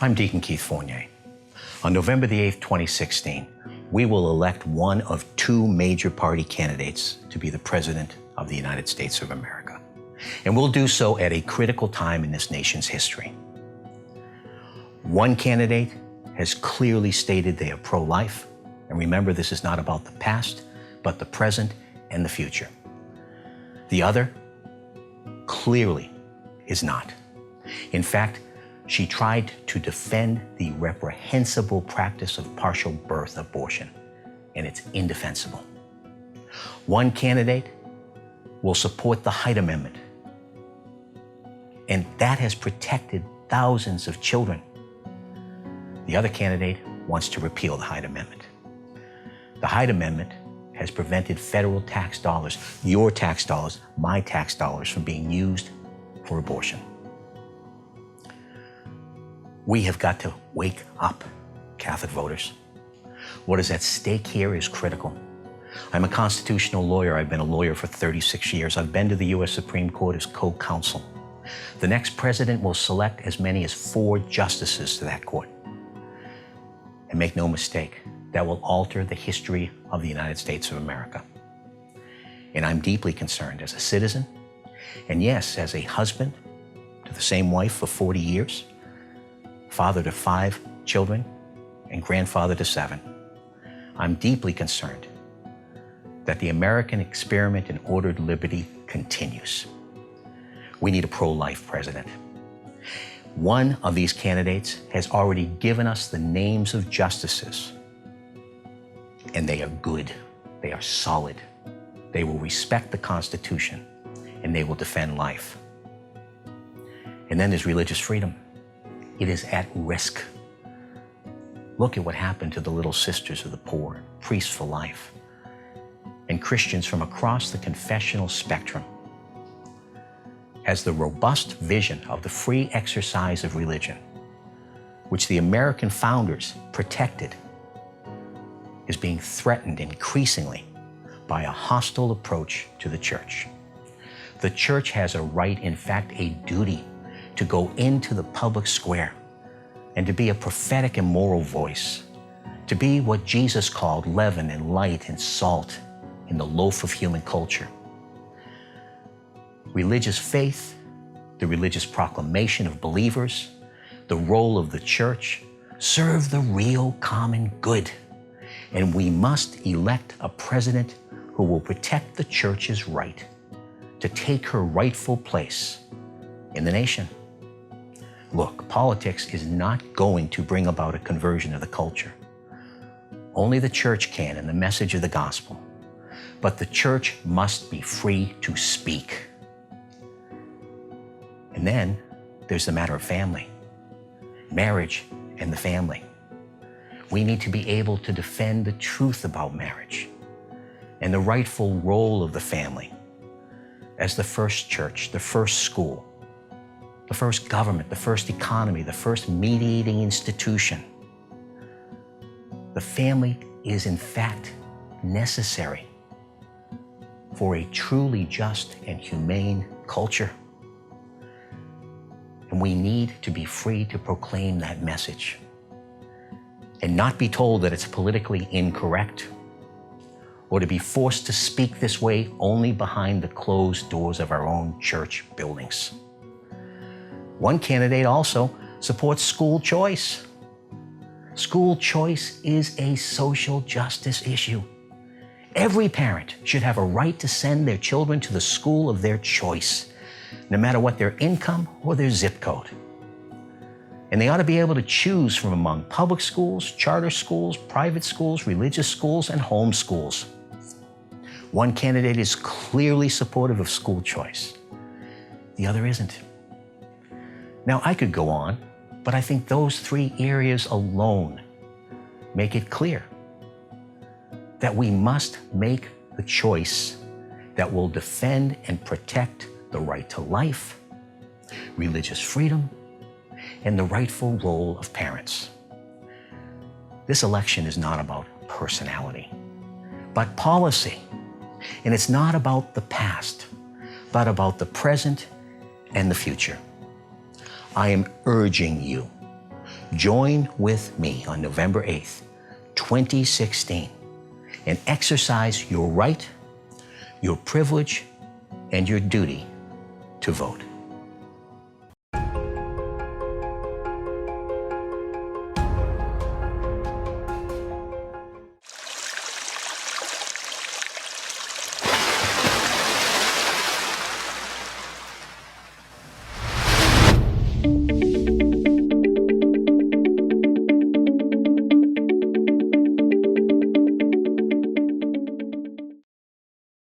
I'm Deacon Keith Fournier. On November the 8th, 2016, we will elect one of two major party candidates to be the President of the United States of America. And we'll do so at a critical time in this nation's history. One candidate has clearly stated they are pro-life. And remember, this is not about the past, but the present and the future. The other clearly is not. In fact, she tried to defend the reprehensible practice of partial birth abortion, and it's indefensible. One candidate will support the Hyde Amendment, and that has protected thousands of children. The other candidate wants to repeal the Hyde Amendment. The Hyde Amendment has prevented federal tax dollars, your tax dollars, my tax dollars, from being used for abortion. We have got to wake up, Catholic voters. What is at stake here is critical. I'm a constitutional lawyer. I've been a lawyer for 36 years. I've been to the U.S. Supreme Court as co-counsel. The next president will select as many as 4 justices to that court. And make no mistake, that will alter the history of the United States of America. And I'm deeply concerned as a citizen, and yes, as a husband to the same wife for 40 years, father to 5 children, and grandfather to 7. I'm deeply concerned that the American experiment in ordered liberty continues. We need a pro-life president. One of these candidates has already given us the names of justices, and they are good, they are solid. They will respect the Constitution, and they will defend life. And then there's religious freedom. It is at risk. Look at what happened to the Little Sisters of the Poor, Priests for Life, and Christians from across the confessional spectrum. As the robust vision of the free exercise of religion, which the American founders protected, is being threatened increasingly by a hostile approach to the church. The church has a right, in fact, a duty, to go into the public square and to be a prophetic and moral voice, to be what Jesus called leaven and light and salt in the loaf of human culture. Religious faith, the religious proclamation of believers, the role of the church serve the real common good. And we must elect a president who will protect the church's right to take her rightful place in the nation. Look, politics is not going to bring about a conversion of the culture. Only the church can in the message of the gospel. But the church must be free to speak. And then there's the matter of family, marriage and the family. We need to be able to defend the truth about marriage and the rightful role of the family as the first church, the first school, the first government, the first economy, the first mediating institution. The family is in fact necessary for a truly just and humane culture. And we need to be free to proclaim that message and not be told that it's politically incorrect or to be forced to speak this way only behind the closed doors of our own church buildings. One candidate also supports school choice. School choice is a social justice issue. Every parent should have a right to send their children to the school of their choice, no matter what their income or their zip code. And they ought to be able to choose from among public schools, charter schools, private schools, religious schools, and home schools. One candidate is clearly supportive of school choice. The other isn't. Now, I could go on, but I think those 3 areas alone make it clear that we must make the choice that will defend and protect the right to life, religious freedom, and the rightful role of parents. This election is not about personality, but policy. And it's not about the past, but about the present and the future. I am urging you, Join with me on November 8th, 2016, and exercise your right, your privilege, and your duty to vote.